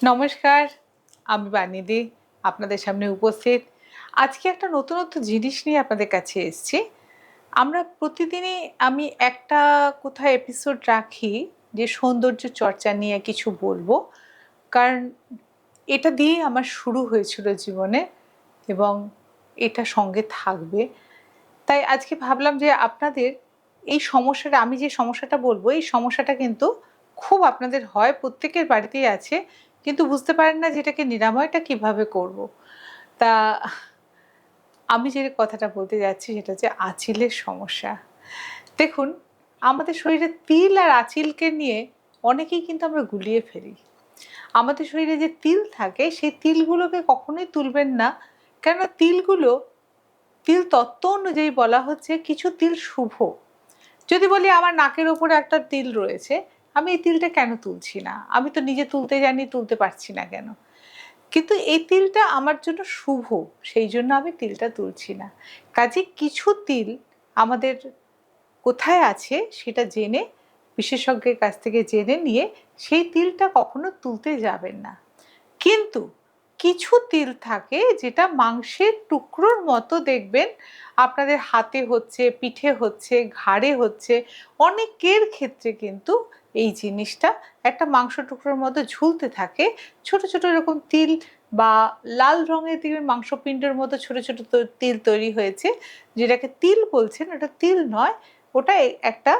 নমস্কার, আমি বানিদি আপনাদের সামনে উপস্থিত। আজকে একটা নতুনত্ব জিনিস নিয়ে আপনাদের কাছে এসেছি। আমরা প্রতিদিনই আমি একটা কোথাও এপিসোড রাখি যে সৌন্দর্য চর্চা নিয়ে কিছু বলবো। কারণ এটা দিয়েই আমার শুরু হয়েছিল জীবনে এবং এটা সঙ্গে থাকবে। তাই আজকে ভাবলাম যে আপনাদের এই সমস্যাটা আমি যে সমস্যাটা বলবো, এই সমস্যাটা কিন্তু খুব আপনাদের হয়, প্রত্যেকের বাড়িতেই আছে। কিন্তু বুঝতে পারেন না যে এটাকে নিরাময়টা কিভাবে করব। তা আমি যে কথাটা বলতে যাচ্ছি সেটা হচ্ছে আঁচিলের সমস্যা। দেখুন, আমাদের শরীরে তিল আর আঁচিলকে নিয়ে অনেকেই কিন্তু আমরা গুলিয়ে ফেলি। আমাদের শরীরে যে তিল থাকে সেই তিলগুলোকে কখনোই তুলবেন না। কেননা তিল তত্ত্ব অনুযায়ী বলা হচ্ছে কিছু তিল শুভ। যদি বলি আমার নাকের ওপরে একটা তিল রয়েছে, আমি এই তিলটা কেন তুলছি না? আমি তো নিজে তুলতে জানি, তুলতে পারছি না কেন? কিন্তু এই তিলটা আমার জন্য শুভ, সেই জন্য আমি তিলটা তুলছি না। কাজেই কিছু তিল আমাদের কোথায় আছে সেটা জেনে, বিশেষজ্ঞের কাছ থেকে জেনে নিয়ে সেই তিলটা কখনো তুলতে যাবেন না। কিন্তু কিছু তিল থাকে যেটা মাংসের টুকরোর মতো, দেখবেন আপনাদের হাতে হচ্ছে, পিঠে হচ্ছে, ঘাড়ে হচ্ছে। অনেকের ক্ষেত্রে কিন্তু এই জিনিসটা একটা মাংস টুকরোর মতো ঝুলতে থাকে। ছোট ছোট এরকম তিল বা লাল রঙের দিকে মাংসপিণ্ডের মতো ছোট ছোট তিল তৈরি হয়েছে, যেটাকে তিল বলছেন। ওটা তিল নয়, ওটা একটা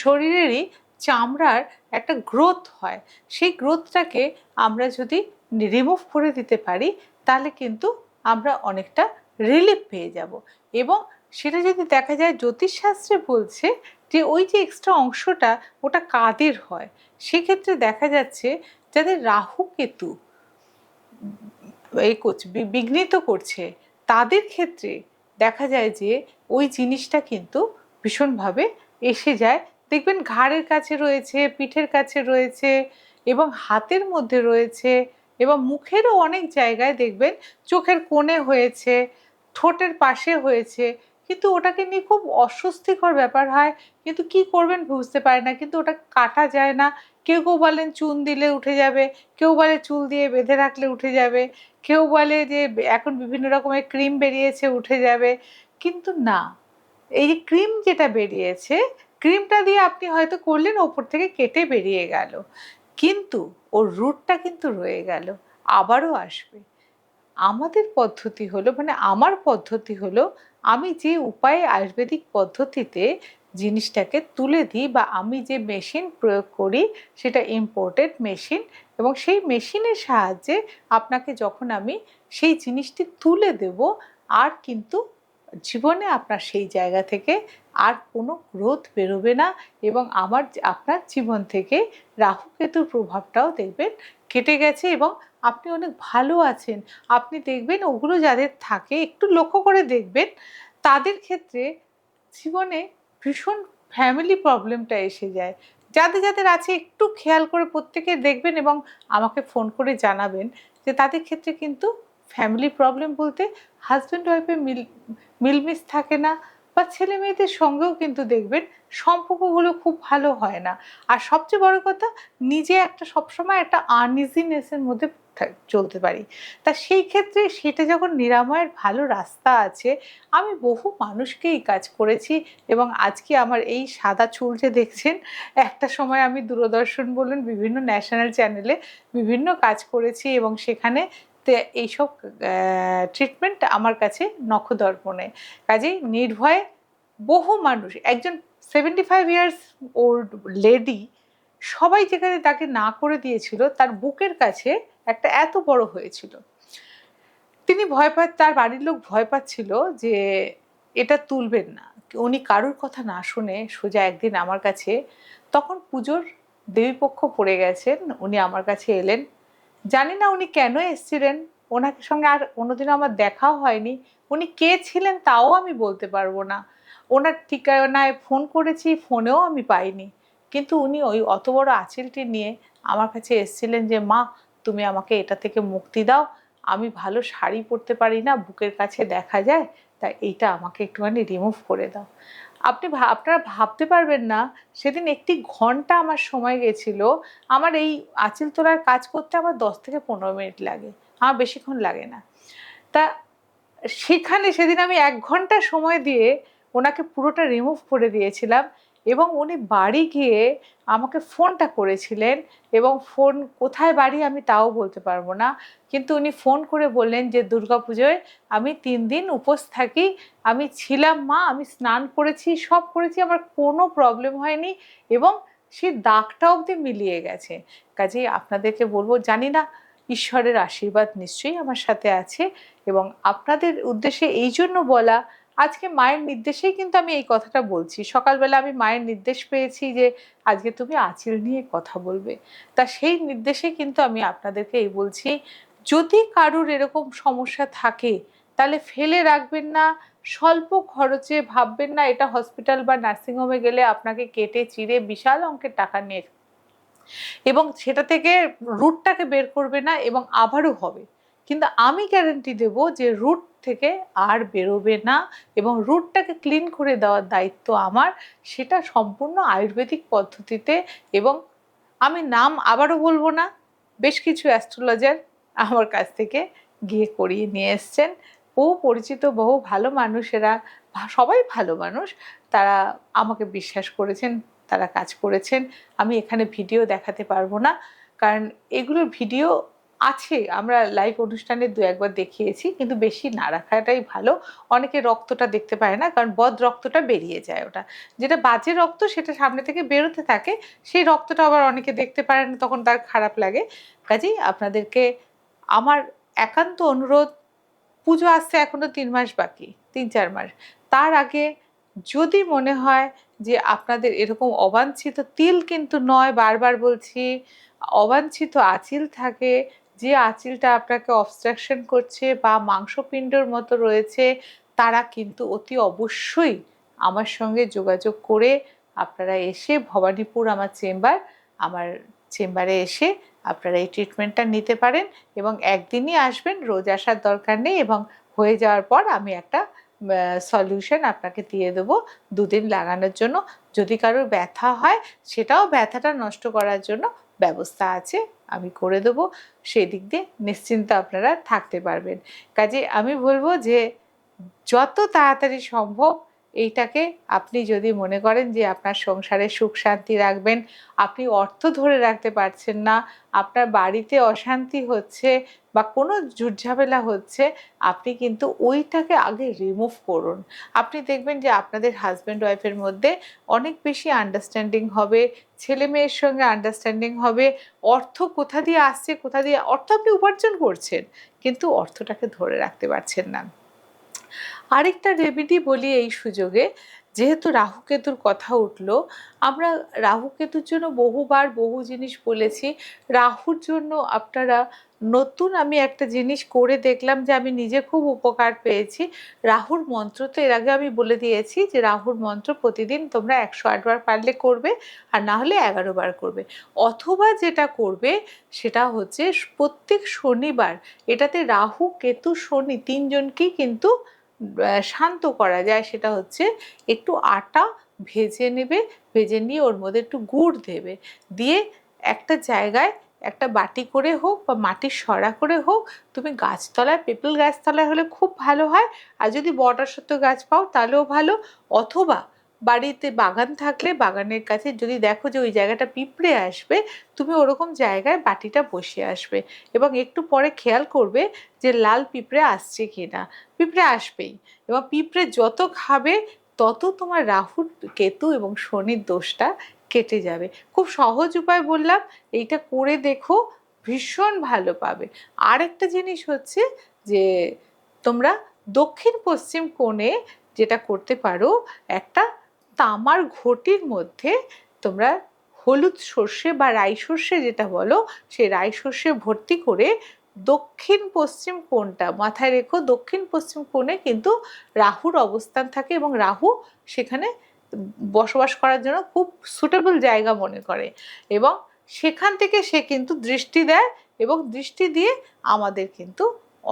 শরীরেরই চামড়ার একটা গ্রোথ হয়। সেই গ্রোথটাকে আমরা যদি রিমুভ করে দিতে পারি তাহলে কিন্তু আমরা অনেকটা রিলিফ পেয়ে যাব। এবং সেটা যদি দেখা যায়, জ্যোতিষশাস্ত্রে বলছে যে ওই যে এক্সট্রা অংশটা ওটা কাদের হয়, সেক্ষেত্রে দেখা যাচ্ছে যাদের রাহু কেতু এই করছে, বিঘ্নিত করছে, তাদের ক্ষেত্রে দেখা যায় যে ওই জিনিসটা কিন্তু ভীষণভাবে এসে যায়। দেখবেন ঘাড়ের কাছে রয়েছে, পিঠের কাছে রয়েছে এবং হাতের মধ্যে রয়েছে এবং মুখেরও অনেক জায়গায় দেখবেন, চোখের কোণে হয়েছে, ঠোঁটের পাশে হয়েছে। কিন্তু ওটাকে নিয়ে খুব অস্বস্তিকর ব্যাপার হয়, কিন্তু কি করবেন বুঝতে পারে না, কিন্তু ওটা কাটা যায় না। কেউ কেউ বলেন চুন দিলে উঠে যাবে, কেউ বলে চুল দিয়ে বেঁধে রাখলে উঠে যাবে, কেউ বলে যে এখন বিভিন্ন রকমের ক্রিম বেরিয়েছে উঠে যাবে। কিন্তু না, এই যে ক্রিম যেটা বেরিয়েছে, ক্রিমটা দিয়ে আপনি হয়তো করলেন, ওপর থেকে কেটে বেরিয়ে গেল, কিন্তু ওর রুটটা কিন্তু রয়ে গেল, আবারও আসবে। আমাদের পদ্ধতি হলো, মানে আমার পদ্ধতি হলো, আমি যে উপায়ে আয়ুর্বেদিক পদ্ধতিতে জিনিসটাকে তুলে দিই বা আমি যে মেশিন প্রয়োগ করি সেটা ইম্পোর্টেড মেশিন। এবং সেই মেশিনের সাহায্যে আপনাকে যখন আমি সেই জিনিসটি তুলে দেব, আর কিন্তু জীবনে আপনার সেই জায়গা থেকে আর কোনো গ্রোথ বেরোবে না। এবং আপনার জীবন থেকে রাহু কেতুর প্রভাবটাও দেখবেন কেটে গেছে এবং আপনি অনেক ভালো আছেন। আপনি দেখবেন ওগুলো যাদের থাকে, একটু লক্ষ্য করে দেখবেন, তাদের ক্ষেত্রে জীবনে ভীষণ ফ্যামিলি প্রবলেমটা এসে যায়। যাদের যাদের আছে একটু খেয়াল করে প্রত্যেকে দেখবেন এবং আমাকে ফোন করে জানাবেন যে তাদের ক্ষেত্রে কিন্তু ফ্যামিলি প্রবলেম বলতে হাজব্যান্ড ওয়াইফের মিলমিশ থাকে না, বা ছেলে মেয়েদের সঙ্গেও কিন্তু দেখবেন সম্পর্কগুলো খুব ভালো হয় না। আর সবচেয়ে বড় কথা, নিজে একটা সবসময় একটা আনইজিনেসের মধ্যে চলতে পারি। তা সেই ক্ষেত্রে সেটা যখন নিরাময়ের ভালো রাস্তা আছে, আমি বহু মানুষকে এই কাজ করেছি এবং আজকে আমার এই সাদা চুল যে দেখছেন, একটা সময় আমি দূরদর্শন বলুন, বিভিন্ন ন্যাশনাল চ্যানেলে বিভিন্ন কাজ করেছি এবং সেখানে এইসব ট্রিটমেন্ট আমার কাছে নখদর্পণে। কাজেই নির্ভয়ে বহু মানুষ, একজন 75 ইয়ার্স ওল্ড লেডি, সবাই যেখানে তাকে না করে দিয়েছিল, তার বুকের কাছে একটা এত বড় হয়েছিল। তিনি তার বাড়ির লোক ভয় পাচ্ছিল যে এটা তুলবেন না। উনি কারুর কথা না শুনে সোজা একদিন আমার কাছে, তখন পুজোর দেবীপক্ষ পড়ে গেছেন, উনি আমার কাছে এলেন। জানি না উনি কেন এসেছিলেন, ওনার সঙ্গে আর কোনোদিনও আমার দেখাও হয়নি। উনি কে ছিলেন তাও আমি বলতে পারবো না। ওনার ঠিকানায় ফোন করেছি, ফোনেও আমি পাইনি। কিন্তু উনি ওই অত বড় আঁচিলটি নিয়ে আমার কাছে এসেছিলেন যে মা, তুমি আমাকে এটা থেকে মুক্তি দাও, আমি ভালো শাড়ি পরতে পারি না, বুকের কাছে দেখা যায়, তাই এইটা আমাকে একটুখানি রিমুভ করে দাও। আপনারা ভাবতে পারবেন না, সেদিন 1 ঘন্টা আমার সময় গেছিল। আমার এই আঁচিল তোলার কাজ করতে আমার 10 থেকে 15 মিনিট লাগে, আমার বেশিক্ষণ লাগে না। তা সেখানে সেদিন আমি 1 ঘন্টা সময় দিয়ে ওনাকে পুরোটা রিমুভ করে দিয়েছিলাম এবং উনি বাড়ি গিয়ে আমাকে ফোনটা করেছিলেন এবং ফোন কোথায় বাড়ি আমি তাও বলতে পারবো না, কিন্তু উনি ফোন করে বললেন যে দুর্গাপুজোয় আমি 3 দিন উপোস থাকি, আমি ছিলাম মা, আমি স্নান করেছি, সব করেছি, আমার কোনো প্রবলেম হয়নি এবং সেই দাগটা অবধি মিলিয়ে গেছে। কাজেই আপনাদেরকে বলবো, জানি না ঈশ্বরের আশীর্বাদ নিশ্চয়ই আমার সাথে আছে এবং আপনাদের উদ্দেশ্যে এই জন্য বলা, আজকে মায়ের নির্দেশেই কিন্তু আমি এই কথাটা বলছি। সকালবেলা আমি মায়ের নির্দেশ পেয়েছি যে আজকে তুমি আঁচিল নিয়ে কথা বলবে, তা সেই নির্দেশে কিন্তু আমি আপনাদেরকে এই বলছি, যদি কারুর এরকম সমস্যা থাকে তাহলে ফেলে রাখবেন না, স্বল্প খরচে ভাববেন না এটা হসপিটাল বা নার্সিংহোমে গেলে আপনাকে কেটে চিরে বিশাল অঙ্কের টাকা নিয়ে এবং সেটা থেকে রুটটাকে বের করবে না এবং আবারও হবে, কিন্তু আমি গ্যারান্টি দেব যে রুট থেকে আর বেরোবে না এবং রুটটাকে ক্লিন করে দেওয়ার দায়িত্ব আমার, সেটা সম্পূর্ণ আয়ুর্বেদিক পদ্ধতিতে। এবং আমি নাম আবারও বলবো না, বেশ কিছু অ্যাস্ট্রোলজার আমার কাছ থেকে গিয়ে করিয়ে নিয়ে এসছেন, বহু পরিচিত বহু ভালো মানুষেরা, সবাই ভালো মানুষ, তারা আমাকে বিশ্বাস করেছেন, তারা কাজ করেছেন। আমি এখানে ভিডিও দেখাতে পারবো না, কারণ এগুলোর ভিডিও আছে, আমরা লাইভ অনুষ্ঠানে 2-1বার দেখিয়েছি, কিন্তু বেশি না রাখাটাই ভালো। অনেকে রক্তটা দেখতে পায় না, কারণ বদ রক্তটা বেরিয়ে যায়, ওটা যেটা বাজে রক্ত সেটা সামনে থেকে বেরোতে থাকে, সেই রক্তটা আবার অনেকে দেখতে পারে না, তখন তার খারাপ লাগে। কাজেই আপনাদেরকে আমার একান্ত অনুরোধ, পুজো আসতে এখনো 3 মাস বাকি, 3-4 মাস, তার আগে যদি মনে হয় যে আপনাদের এরকম অবাঞ্ছিত তিল, কিন্তু নয়, বারবার বলছি, অবাঞ্ছিত আঁচিল থাকে, যে আঁচিলটা আপনাকে অবস্ট্রাকশন করছে বা মাংসপিণ্ডর মতো রয়েছে, তারা কিন্তু অতি অবশ্যই আমার সঙ্গে যোগাযোগ করে আপনারা এসে ভবানীপুর আমার চেম্বারে এসে আপনারা এই ট্রিটমেন্টটা নিতে পারেন এবং একদিনই আসবেন, রোজ আসার দরকার নেই এবং হয়ে যাওয়ার পর আমি একটা সলিউশন আপনাকে দিয়ে দেবো 2 দিন লাগানোর জন্য। যদি কারোর ব্যথা হয় সেটাও ব্যথাটা নষ্ট করার জন্য ব্যবস্থা আছে, আমি করে দেবো, সেই দিক দিয়ে নিশ্চিন্ত আপনারা থাকতে পারবেন। কাজে আমি বলবো যে যত তাড়াতাড়ি সম্ভব এইটাকে, আপনি যদি মনে করেন যে আপনার সংসারে সুখ শান্তি রাখবেন, আপনি অর্থ ধরে রাখতে পারছেন না, আপনার বাড়িতে অশান্তি হচ্ছে বা কোনো ঝুটঝামেলা হচ্ছে, আপনি কিন্তু ওইটাকে আগে রিমুভ করুন। আপনি দেখবেন যে আপনাদের হাজব্যান্ড ওয়াইফের মধ্যে অনেক বেশি আন্ডারস্ট্যান্ডিং হবে, ছেলে মেয়ের সঙ্গে আন্ডারস্ট্যান্ডিং হবে, অর্থ কোথা দিয়ে আসছে, কোথা দিয়ে অর্থ আপনি উপার্জন করছেন কিন্তু অর্থটাকে ধরে রাখতে পারছেন না। আরেকটা রেমেডি বলি এই সুযোগে, যেহেতু রাহু কেতুর কথা উঠলো, আমরা রাহু কেতুর জন্য বহুবার বহু জিনিস বলেছি। রাহুর জন্য আপনারা নতুন আমি একটা জিনিস করে দেখলাম যে আমি নিজে খুব উপকার পেয়েছি। রাহুর মন্ত্র তো এর আগে আমি বলে দিয়েছি যে রাহুর মন্ত্র প্রতিদিন তোমরা 108 বার পারলে করবে, আর না হলে 11 বার করবে, অথবা যেটা করবে সেটা হচ্ছে প্রত্যেক শনিবার, এটাতে রাহু কেতু শনি 3 জনকেই কিন্তু শান্ত করা যায়। সেটা হচ্ছে একটু আটা ভেজে নেবে, ভেজে নিয়ে ওর মধ্যে একটু গুড় দেবে, দিয়ে একটা জায়গায় একটা বাটি করে হোক বা মাটির সরা করে হোক, তুমি গাছতলায়, পেঁপেল গাছতলায় হলে খুব ভালো হয়, আর যদি বটাসত্ত্ব গাছ পাও তাহলেও ভালো, অথবা বাড়িতে বাগান থাকলে বাগানের কাছে যদি দেখো যে ওই জায়গাটা পিঁপড়ে আসবে, তুমি ওরকম জায়গায় বাটিটা বসিয়ে আসবে এবং একটু পরে খেয়াল করবে যে লাল পিঁপড়ে আসছে কিনা, পিঁপড়ে আসবেই, এবং পিঁপড়ে যত খাবে তত তোমার রাহুর, কেতু এবং শনির দোষটা কেটে যাবে। খুব সহজ উপায় বললাম, এইটা করে দেখো, ভীষণ ভালো পাবে। আরেকটা জিনিস হচ্ছে যে তোমরা দক্ষিণ পশ্চিম কোণে যেটা করতে পারো, একটা তামার ঘটির মধ্যে তোমরা হলুদ সর্ষে বা রাই সর্ষে যেটা বলো, সেই রাই সর্ষে ভর্তি করে দক্ষিণ পশ্চিম কোণটা মাথায় রেখো, দক্ষিণ পশ্চিম কোণে কিন্তু রাহুর অবস্থান থাকে এবং রাহু সেখানে বসবাস করার জন্য খুব সুটেবল জায়গা মনে করে এবং সেখান থেকে সে কিন্তু দৃষ্টি দেয় এবং দৃষ্টি দিয়ে আমাদের কিন্তু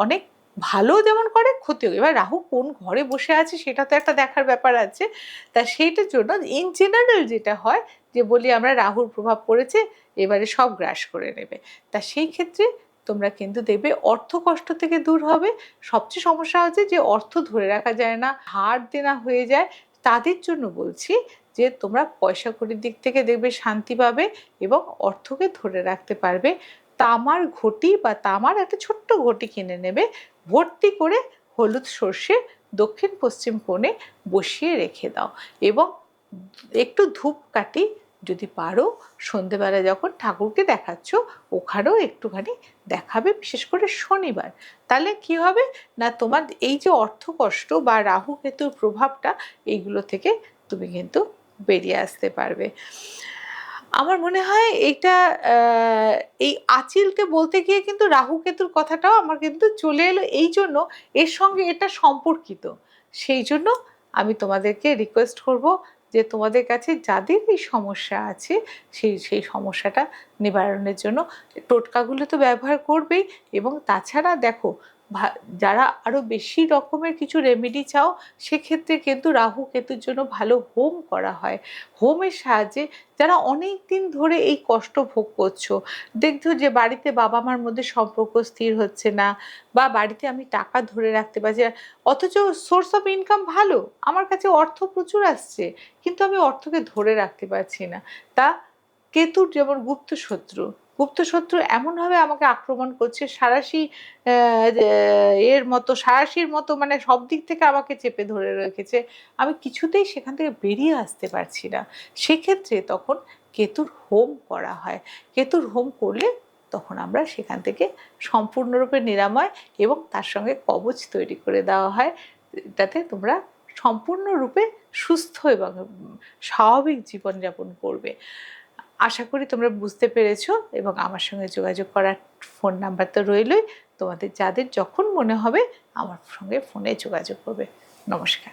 অনেক ভালো যেমন করে ক্ষতিও। এবার রাহু কোন ঘরে বসে আছে সেটা তো একটা দেখার ব্যাপার আছে। তা সেইটার জন্য ইন জেনারেল যেটা হয় যে বলি আমরা রাহুর প্রভাব পড়েছে, এবারে সব গ্রাস করে নেবে। তা সেই ক্ষেত্রে তোমরা কিন্তু দেখবে অর্থ কষ্ট থেকে দূর হবে। সবচেয়ে সমস্যা হচ্ছে যে অর্থ ধরে রাখা যায় না, ধার দেনা হয়ে যায়। তাদের জন্য বলছি যে তোমরা পয়সা কড়ির দিক থেকে দেখবে শান্তি পাবে এবং অর্থকে ধরে রাখতে পারবে। তামার ঘটি বা তামার একটা ছোট্ট ঘটি কিনে নেবে, ভর্তি করে হলুদ সর্ষে দক্ষিণ পশ্চিম কোণে বসিয়ে রেখে দাও এবং একটু ধূপকাঠি যদি পারো সন্ধেবেলা যখন ঠাকুরকে দেখাচ্ছ ওখানেও একটুখানি দেখাবে, বিশেষ করে শনিবার। তাহলে কি হবে না, তোমার এই যে অর্থকষ্ট বা রাহু কেতুর প্রভাবটা এইগুলো থেকে তুমি কিন্তু বেরিয়ে আসতে পারবে। আমার মনে হয় এইটা এই আঁচিলকে বলতে গিয়ে কিন্তু রাহু কেতুর কথাটাও আমার কিন্তু চলে এলো, এই জন্য এর সঙ্গে এটা সম্পর্কিত। সেই জন্য আমি তোমাদেরকে রিকোয়েস্ট করব যে তোমাদের কাছে যাদের এই সমস্যা আছে সেই সমস্যাটা নিবারণের জন্য টোটকাগুলো তো ব্যবহার করবেই, এবং তাছাড়া দেখো যারা আরও বেশি রকমের কিছু রেমেডি চাও সেক্ষেত্রে কিন্তু রাহু কেতুর জন্য ভালো হোম করা হয়। হোমের সাহায্যে যারা অনেক দিন ধরে এই কষ্ট ভোগ করছো, দেখছো যে বাড়িতে বাবা মার মধ্যে সম্পর্ক স্থির হচ্ছে না, বা বাড়িতে আমি টাকা ধরে রাখতে পারছি না, অথচ সোর্স অফ ইনকাম ভালো, আমার কাছে অর্থ প্রচুর আসছে, কিন্তু আমি অর্থকে ধরে রাখতে পারছি না। তা কেতুর যেমন গুপ্ত শত্রু এমনভাবে আমাকে আক্রমণ করছে, সাঁড়াশি এর মতো, সাঁড়াশির মতো, মানে সব দিক থেকে আমাকে চেপে ধরে রেখেছে, আমি কিছুতেই সেখান থেকে বেরিয়ে আসতে পারছি না। সেক্ষেত্রে তখন কেতুর হোম করা হয়। কেতুর হোম করলে তখন আমরা সেখান থেকে সম্পূর্ণরূপে নিরাময়, এবং তার সঙ্গে কবচ তৈরি করে দেওয়া হয়, যাতে তোমরা সম্পূর্ণরূপে সুস্থ এবং স্বাভাবিক জীবনযাপন করবে। আশা করি তোমরা বুঝতে পেরেছো, এবং আমার সঙ্গে যোগাযোগ করার ফোন নাম্বার তো রইলই। তোমাদের যাদের যখন মনে হবে আমার সঙ্গে ফোনে যোগাযোগ করবে। নমস্কার।